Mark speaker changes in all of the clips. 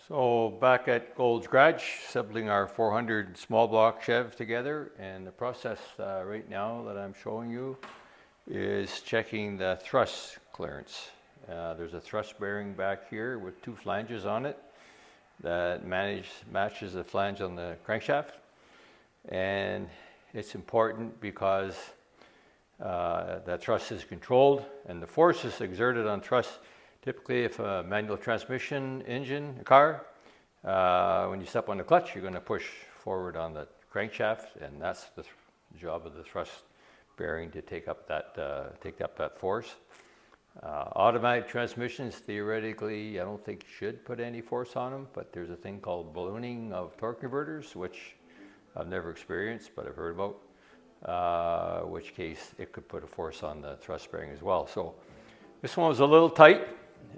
Speaker 1: So back at Gold's Garage, assembling our 400 small block Chev together, and the process right now that I'm showing you is checking the thrust clearance. There's a thrust bearing back here with two flanges on it that matches the flange on the crankshaft, and it's important because that thrust is controlled and the force is exerted on thrust. Typically, if a manual transmission engine, a car, when you step on the clutch, you're going to push forward on the crankshaft, and that's the job of the thrust bearing to take up that force. Automatic transmissions, theoretically, I don't think should put any force on them, but there's a thing called ballooning of torque converters, which I've never experienced, but I've heard about, in which case it could put a force on the thrust bearing as well. So this one was a little tight,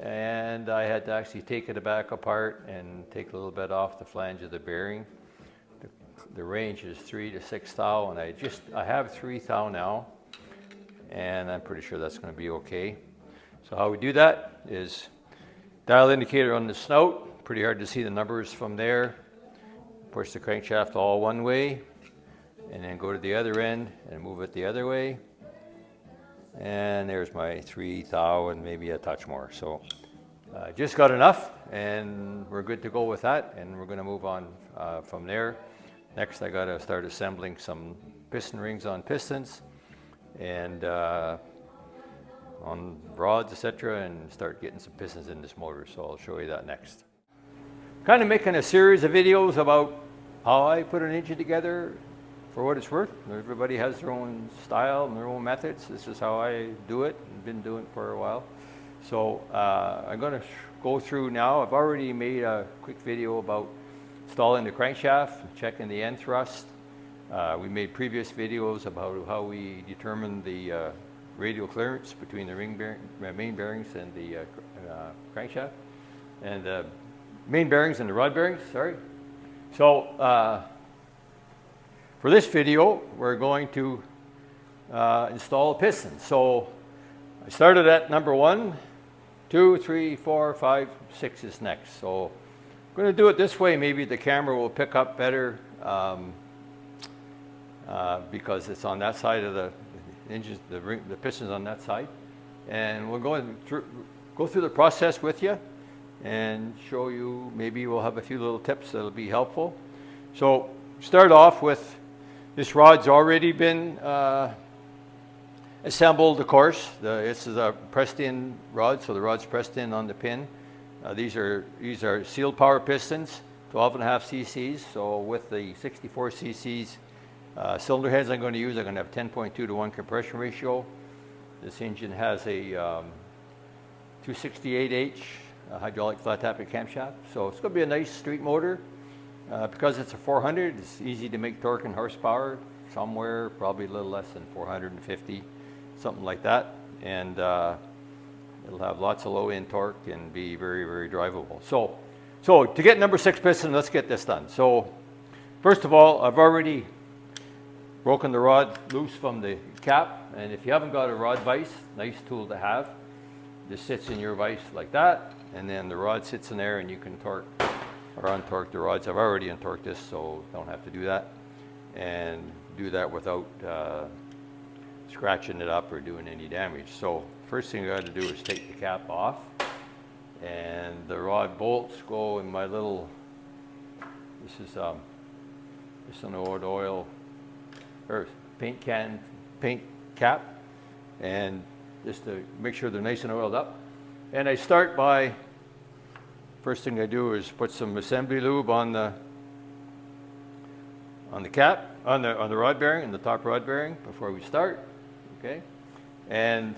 Speaker 1: and I had to actually take it back apart and take a little bit off the flange of the bearing. The range is 3 to 6 thou, and I have 3 thou now, and I'm pretty sure that's going to be okay. So how we do that is dial indicator on the snout, pretty hard to see the numbers from there. Push the crankshaft all one way, and then go to the other end and move it the other way. And there's my 3 thou and maybe a touch more. So just got enough, and we're good to go with that, and we're going to move on from there. Next, I got to start assembling some piston rings on pistons and on rods, etc., and start getting some pistons in this motor. So I'll show you that next. Kind of making a series of videos about how I put an engine together. For what it's worth, everybody has their own style and their own methods. This is how I do it. I've been doing it for a while. So I'm going to go through now. I've already made a quick video about installing the crankshaft, checking the end thrust. We made previous videos about how we determine the radial clearance between the main bearings and the crankshaft, and the main bearings and the rod bearings, sorry. So for this video, we're going to install a piston. So I started at number 1, 2, 3, 4, 5, 6 is next. So I'm going to do it this way. Maybe the camera will pick up better because it's on that side of the engine, the piston's on that side. And we'll go through the process with you and show you. Maybe we'll have a few little tips that'll be helpful. So start off with, this rod's already been assembled, of course. This is a pressed-in rod, so the rod's pressed in on the pin. These are sealed power pistons, 12.5 cc's. So with the 64 cc's cylinder heads I'm going to use, I'm going to have 10.2 to 1 compression ratio. This engine has a 268H hydraulic flat tapping camshaft. So it's going to be a nice street motor. Because it's a 400, it's easy to make torque and horsepower, somewhere probably a little less than 450, something like that. And it'll have lots of low end torque and be very, very drivable. So to get number 6 piston, let's get this done. So first of all, I've already broken the rod loose from the cap. And if you haven't got a rod vise, nice tool to have. This sits in your vise like that, and then the rod sits in there and you can torque or untorque the rods. I've already untorqued this, so don't have to do that. And do that without scratching it up or doing any damage. So first thing I got to do is take the cap off. And the rod bolts go in my little, this is an old oil or paint cap. And just to make sure they're nice and oiled up. And I start by, first thing I do is put some assembly lube on the cap, on the rod bearing, and the top rod bearing before we start. Okay, and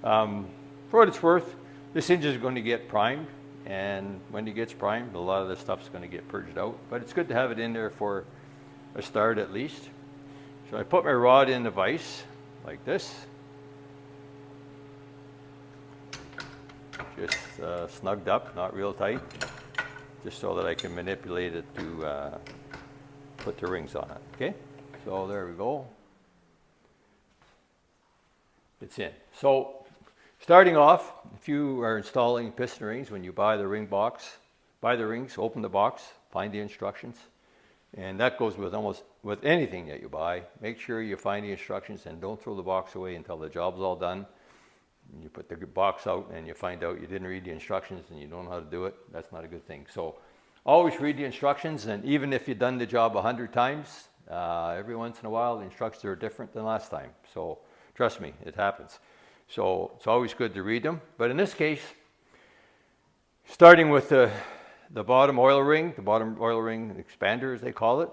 Speaker 1: for what it's worth, this engine is going to get primed, and when it gets primed, a lot of this stuff is going to get purged out. But it's good to have it in there for a start at least. So I put my rod in the vise like this. Just snugged up, not real tight, just so that I can manipulate it to put the rings on it. Okay, so there we go. It's in. So starting off, if you are installing piston rings, when you buy the ring box, buy the rings, open the box, find the instructions. And that goes with almost with anything that you buy. Make sure you find the instructions and don't throw the box away until the job's all done. And you put the box out and you find out you didn't read the instructions and you don't know how to do it. That's not a good thing. So always read the instructions, and even if you've done the job 100 times, every once in a while the instructions are different than last time. So trust me, it happens. So it's always good to read them. But in this case, starting with the bottom oil ring expander, as they call it.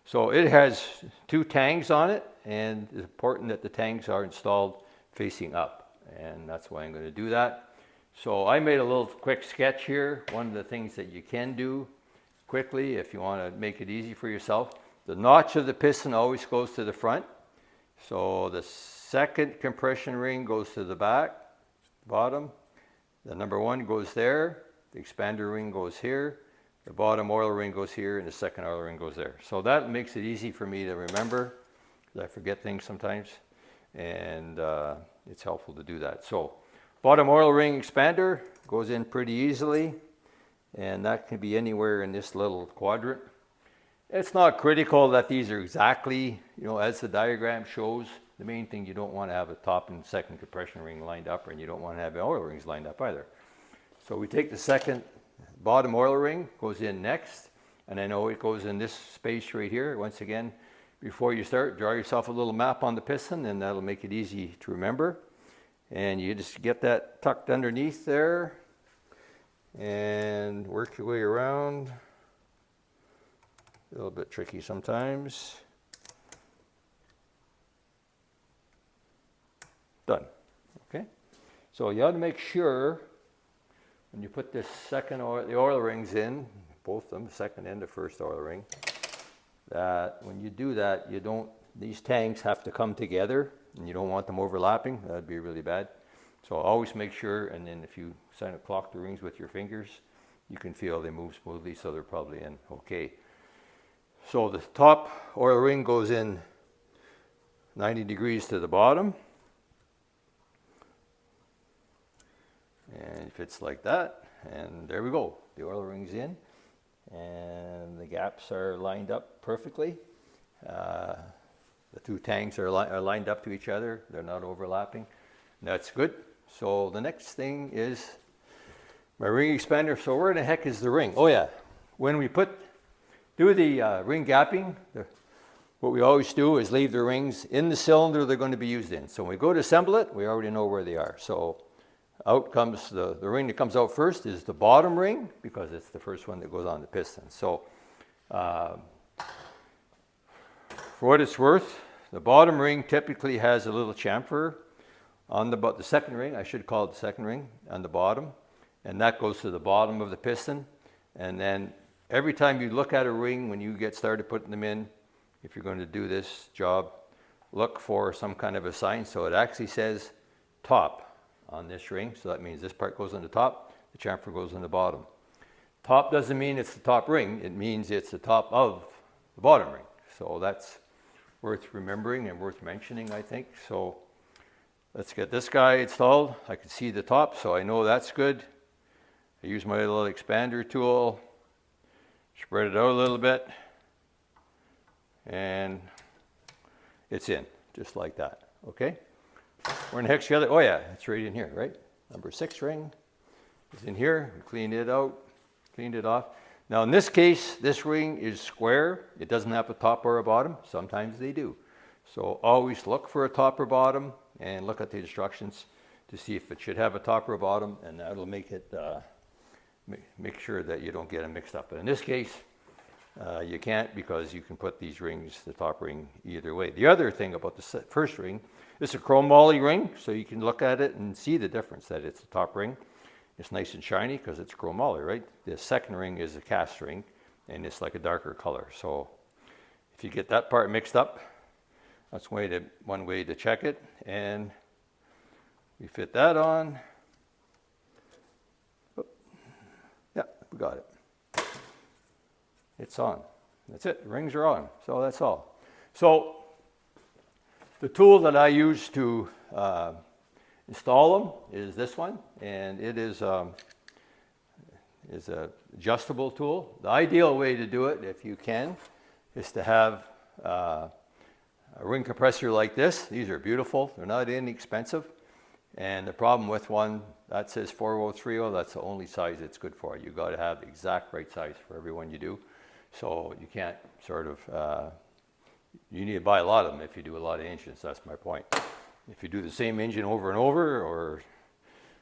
Speaker 1: So it has 2 tangs on it, and it's important that the tangs are installed facing up, and that's why I'm going to do that. So I made a little quick sketch here. One of the things that you can do quickly if you want to make it easy for yourself, the notch of the piston always goes to the front. So the second compression ring goes to the bottom. The number 1 goes there. The expander ring goes here. The bottom oil ring goes here, and the second oil ring goes there. So that makes it easy for me to remember, because I forget things sometimes, and it's helpful to do that. So bottom oil ring expander goes in pretty easily, and that can be anywhere in this little quadrant. It's not critical that these are exactly, as the diagram shows. The main thing, you don't want to have a top and second compression ring lined up, and you don't want to have the oil rings lined up either. So we take the second bottom oil ring, goes in next, and I know it goes in this space right here. Once again, before you start, draw yourself a little map on the piston, and that'll make it easy to remember. And you just get that tucked underneath there and work your way around. A little bit tricky sometimes. Done. Okay. So you have to make sure when you put this the oil rings in, both of them, second and the first oil ring, that when you do that, these tanks have to come together, and you don't want them overlapping. That'd be really bad. So always make sure, and then if you clock the rings with your fingers, you can feel they move smoothly, so they're probably in okay. So the top oil ring goes in 90 degrees to the bottom, and it fits like that, and there we go. The oil ring's in, and the gaps are lined up perfectly. The 2 tanks are lined up to each other. They're not overlapping. That's good. So the next thing is my ring expander. So where the heck is the ring? Oh yeah, when we do the ring gapping, what we always do is leave the rings in the cylinder they're going to be used in. So when we go to assemble it, we already know where they are. So out comes the ring that comes out first is the bottom ring, because it's the first one that goes on the piston. So for what it's worth, the bottom ring typically has a little chamfer on the second ring. I should call it the second ring on the bottom, and that goes to the bottom of the piston. And then every time you look at a ring, when you get started putting them in, if you're going to do this job, look for some kind of a sign. So it actually says top on this ring. So that means this part goes on the top, the chamfer goes on the bottom. Top doesn't mean it's the top ring. It means it's the top of the bottom ring. So that's worth remembering and worth mentioning, I think. So let's get this guy installed. I can see the top, so I know that's good. I use my little expander tool, spread it out a little bit, and it's in, just like that. Okay? Where in the heck's the other? Oh yeah, it's right in here, right? Number 6 ring is in here. We cleaned it out, cleaned it off. Now in this case, this ring is square. It doesn't have a top or a bottom. Sometimes they do. So always look for a top or bottom and look at the instructions to see if it should have a top or a bottom, and that'll make it make sure that you don't get them mixed up. But in this case, you can't, because you can put these rings, the top ring, either way. The other thing about the first ring, it's a chrome moly ring, so you can look at it and see the difference that it's the top ring. It's nice and shiny because it's chrome moly, right? The second ring is a cast ring, and it's like a darker color. So if you get that part mixed up, that's one way to check it. And we fit that on. Oh, yeah, we got it. It's on. That's it. The rings are on. So that's all. So the tool that I use to install them is this one, and it is is a adjustable tool. The ideal way to do it, if you can, is to have a ring compressor like this. These are beautiful. They're not inexpensive. And the problem with one that says 4030, that's the only size it's good for. You got to have the exact right size for every one you do. So you can't sort of, you need to buy a lot of them if you do a lot of engines. That's my point. If you do the same engine over and over or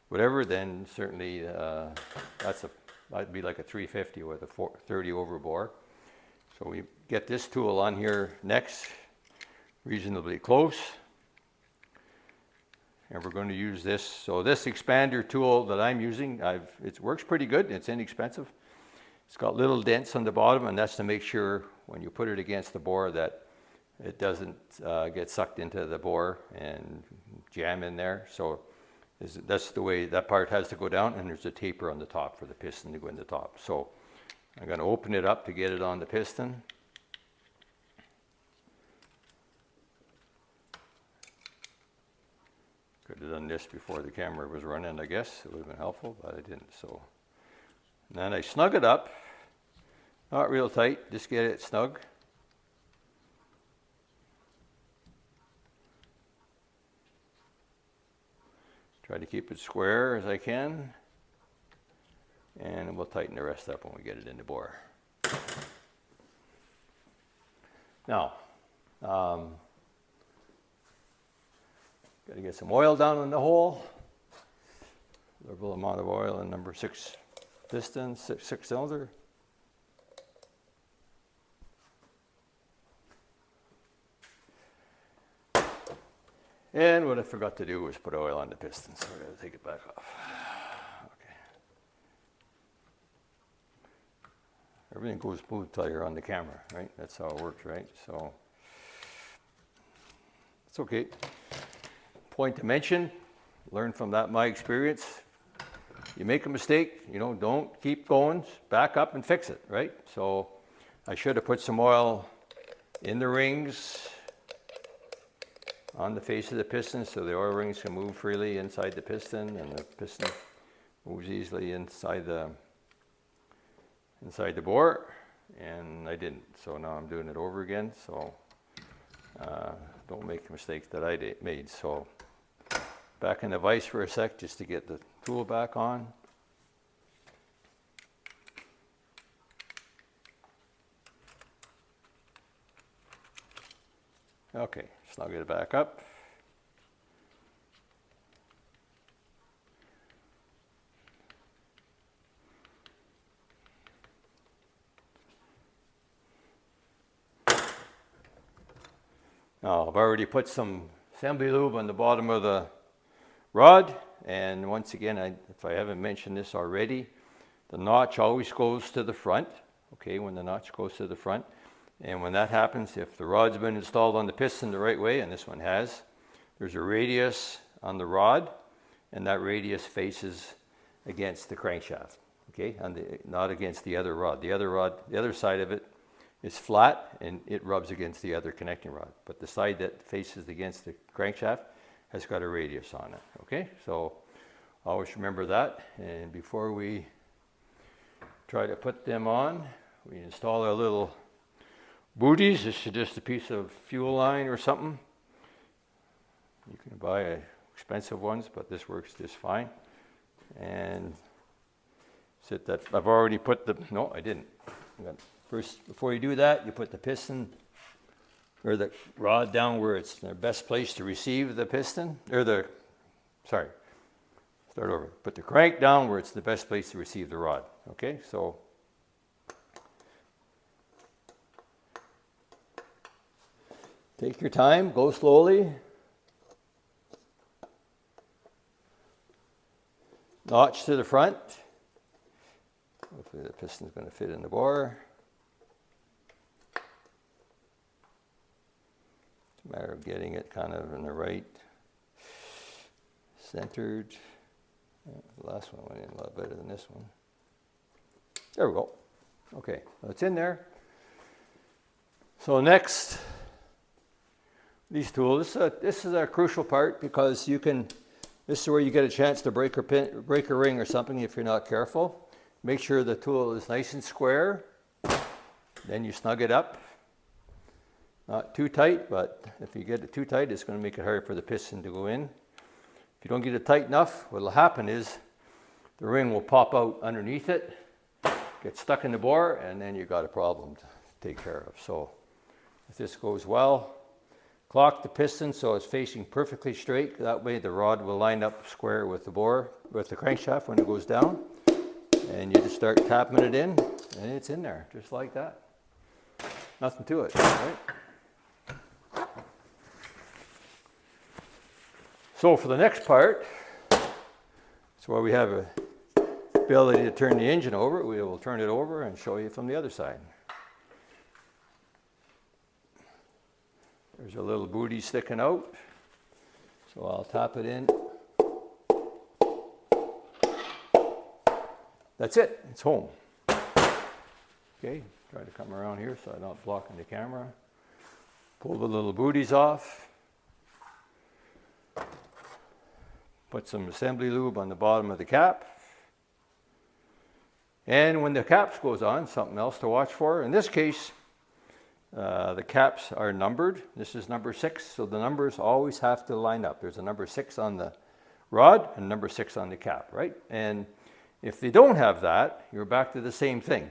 Speaker 1: whatever, then certainly that'd be like a 350 with a 30 over bore. So we get this tool on here next, reasonably close. And we're going to use this. So this expander tool that I'm using, it works pretty good. It's inexpensive. It's got little dents on the bottom, and that's to make sure when you put it against the bore that it doesn't get sucked into the bore and jam in there. So that's the way that part has to go down, and there's a taper on the top for the piston to go in the top. So I'm going to open it up to get it on the piston. Could have done this before the camera was running, I guess. It would have been helpful, but I didn't. So and then I snug it up, not real tight, just get it snug. Try to keep it square as I can, and we'll tighten the rest up when we get it in the bore. Now, got to get some oil down in the hole. Liberal amount of oil in number 6 piston, six cylinder. And what I forgot to do was put oil on the piston, so we're going to take it back off. Okay. Everything goes smooth till you're on the camera, right? That's how it works, right? So it's okay. Point to mention, learn from that, my experience. You make a mistake, don't keep going, back up and fix it, right? So I should have put some oil in the rings on the face of the piston so the oil rings can move freely inside the piston, and the piston moves easily inside the bore, and I didn't. So now I'm doing it over again. So don't make the mistakes that I made. So back in the vise for a sec just to get the tool back on. Okay, snug it back up. Now I've already put some assembly lube on the bottom of the rod, and once again, if I haven't mentioned this already, the notch always goes to the front, okay, when the notch goes to the front. And when that happens, if the rod's been installed on the piston the right way, and this one has, there's a radius on the rod, and that radius faces against the crankshaft, okay, not against the other rod. The other side of it is flat, and it rubs against the other connecting rod. But the side that faces against the crankshaft has got a radius on it, okay? So always remember that. And before we try to put them on, we install our little booties. This is just a piece of fuel line or something. You can buy expensive ones, but this works just fine. And set that. I've already put the, no, I didn't. First, before you do that, you put the piston or the rod down where it's the best place to receive the piston, or start over. Put the crank down where it's the best place to receive the rod. Okay, so take your time, go slowly. Notch to the front. Hopefully the piston's going to fit in the bore. It's a matter of getting it kind of in the right, centered. Yeah, the last one went in a lot better than this one. There we go. Okay, so it's in there. So next, these tools. This is a crucial part because this is where you get a chance to break a ring or something if you're not careful. Make sure the tool is nice and square. Then you snug it up. Not too tight, but if you get it too tight, it's going to make it hard for the piston to go in. If you don't get it tight enough, what will happen is the ring will pop out underneath it, get stuck in the bore, and then you got a problem to take care of. So if this goes well, clock the piston so it's facing perfectly straight. That way the rod will line up square with the bore, with the crankshaft when it goes down. And you just start tapping it in, and it's in there, just like that. Nothing to it, right? So for the next part, so where we have a ability to turn the engine over, we will turn it over and show you from the other side. There's a little booty sticking out, so I'll tap it in. That's it, it's home. Okay, try to come around here so I'm not blocking the camera. Pull the little booties off. Put some assembly lube on the bottom of the cap. And when the caps goes on, something else to watch for. In this case, the caps are numbered. This is number 6, so the numbers always have to line up. There's a number 6 on the rod and number 6 on the cap, right? And if they don't have that, you're back to the same thing.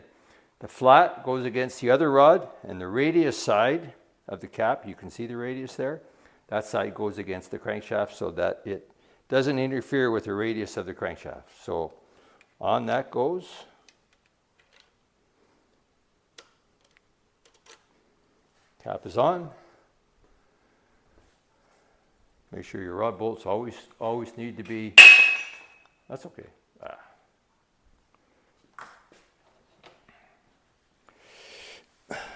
Speaker 1: The flat goes against the other rod, and the radius side of the cap, you can see the radius there, that side goes against the crankshaft so that it doesn't interfere with the radius of the crankshaft. So on that goes. Cap is on. Make sure your rod bolts always need to be, that's okay.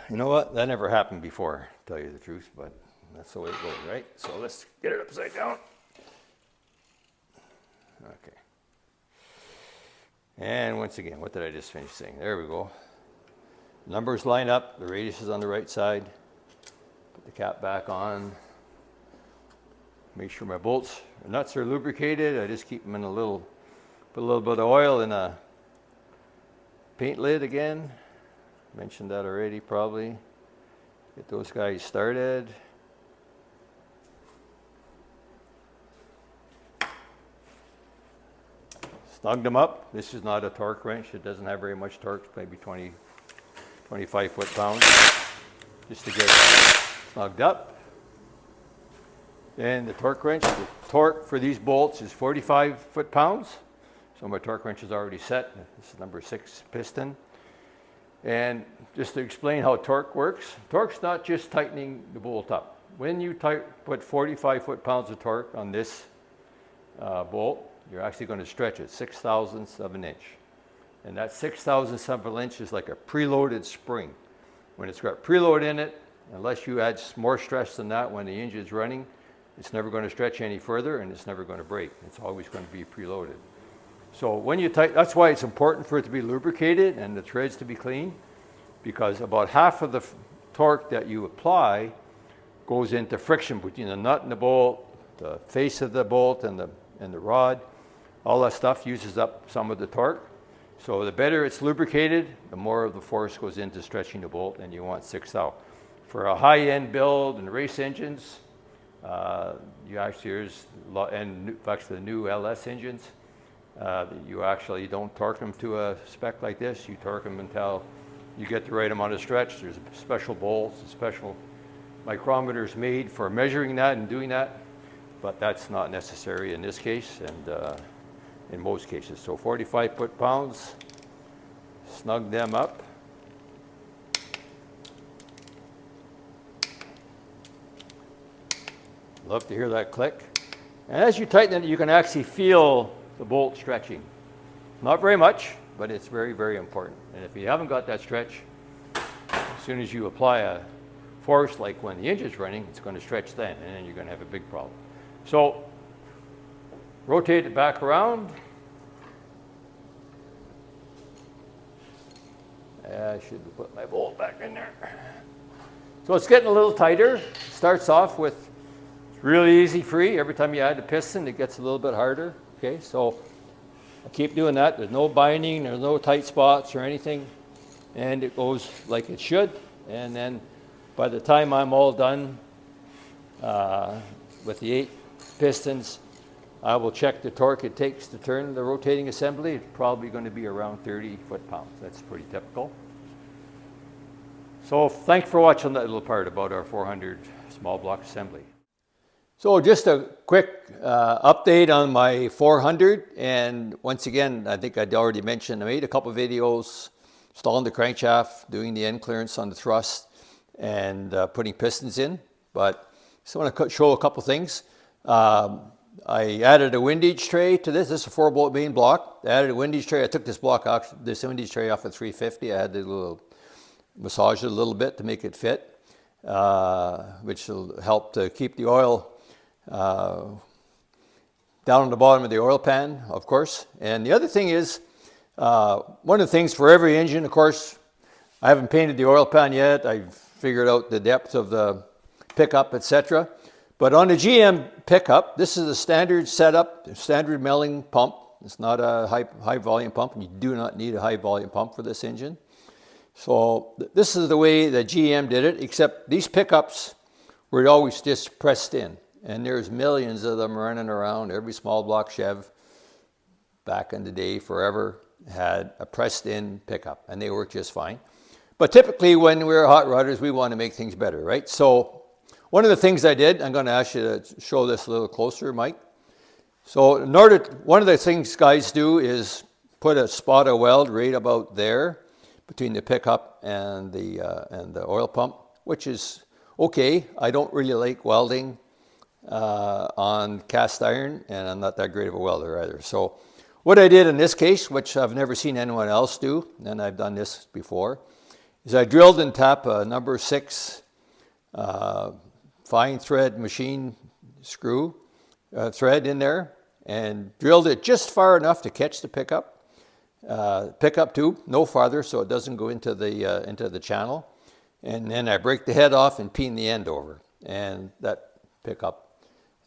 Speaker 1: You know what? That never happened before, to tell you the truth, but that's the way it goes, right? So let's get it upside down. Okay. And once again, what did I just finish saying? There we go. Numbers line up, the radius is on the right side. Put the cap back on. Make sure my bolts, the nuts are lubricated. I just keep them in a little, put a little bit of oil in a paint lid again. Mentioned that already probably. Get those guys started. Snug them up. This is not a torque wrench. It doesn't have very much torque, maybe 20, 25 foot-pounds, just to get it snugged up. And the torque wrench, the torque for these bolts is 45 foot-pounds. So my torque wrench is already set. This is number 6 piston. And just to explain how torque works, torque's not just tightening the bolt up. When you put 45 foot-pounds of torque on this bolt, you're actually going to stretch it 6/1000ths of an inch. And that 6/1000ths of an inch is like a preloaded spring. When it's got preload in it, unless you add more stress than that when the engine's running, it's never going to stretch any further and it's never going to break. It's always going to be preloaded. So when you tighten, that's why it's important for it to be lubricated and the threads to be clean, because about half of the torque that you apply goes into friction between the nut and the bolt, the face of the bolt and the rod. All that stuff uses up some of the torque. So the better it's lubricated, the more of the force goes into stretching the bolt, and you want 6/1000. For a high-end build and race engines, you actually, and actually the new LS engines, you actually don't torque them to a spec like this. You torque them until you get the right amount of stretch. There's special bolts, special micrometers made for measuring that and doing that, but that's not necessary in this case and in most cases. So 45 foot-pounds, snug them up. Love to hear that click. And as you tighten it, you can actually feel the bolt stretching. Not very much, but it's very, very important. And if you haven't got that stretch, as soon as you apply a force, like when the engine's running, it's going to stretch then, and then you're going to have a big problem. So rotate it back around. I should have put my bolt back in there. So it's getting a little tighter. It starts off with really easy free. Every time you add a piston, it gets a little bit harder. Okay, so I keep doing that. There's no binding, there's no tight spots or anything. And it goes like it should. And then by the time I'm all done with the 8 pistons, I will check the torque it takes to turn the rotating assembly. It's probably going to be around 30 foot-pounds. That's pretty typical. So thanks for watching that little part about our 400 small block assembly. So just a quick update on my 400. And once again, I think I'd already mentioned, I made a couple videos installing the crankshaft, doing the end clearance on the thrust, and putting pistons in. But just want to show a couple things. I added a windage tray to this. This is a 4-bolt main block. I added a windage tray. I took this windage tray off at 350. I had to massage it a little bit to make it fit, which will help to keep the oil down on the bottom of the oil pan, of course. And the other thing is, one of the things for every engine, of course, I haven't painted the oil pan yet. I've figured out the depth of the pickup, etc. But on the GM pickup, this is a standard setup, standard milling pump. It's not a high volume pump, and you do not need a high volume pump for this engine. So this is the way the GM did it, except these pickups were always just pressed in. And there's millions of them running around. Every small block Chev back in the day, forever, had a pressed in pickup, and they work just fine. But typically when we're hot rodders, we want to make things better, right? So one of the things I did, I'm going to ask you to show this a little closer, Mike. So one of the things guys do is put a spot of weld right about there between the pickup and the oil pump, which is okay. I don't really like welding on cast iron, and I'm not that great of a welder either. So what I did in this case, which I've never seen anyone else do, and I've done this before, is I drilled and tapped a number 6 fine thread machine screw thread in there, and drilled it just far enough to catch the pickup tube, no farther, so it doesn't go into the channel. And then I break the head off and peen the end over, and that pickup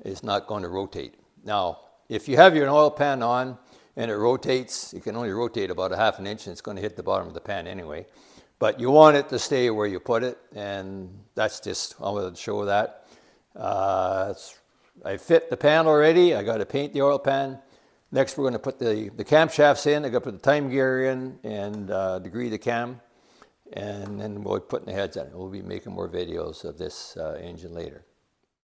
Speaker 1: is not going to rotate. Now, if you have your oil pan on and it rotates, it can only rotate about a ½ an inch, and it's going to hit the bottom of the pan anyway. But you want it to stay where you put it, and that's just, I wanted to show that. I fit the pan already. I got to paint the oil pan. Next, we're going to put the camshafts in. I got to put the time gear in and degree the cam, and then we'll be putting the heads on it. We'll be making more videos of this engine later.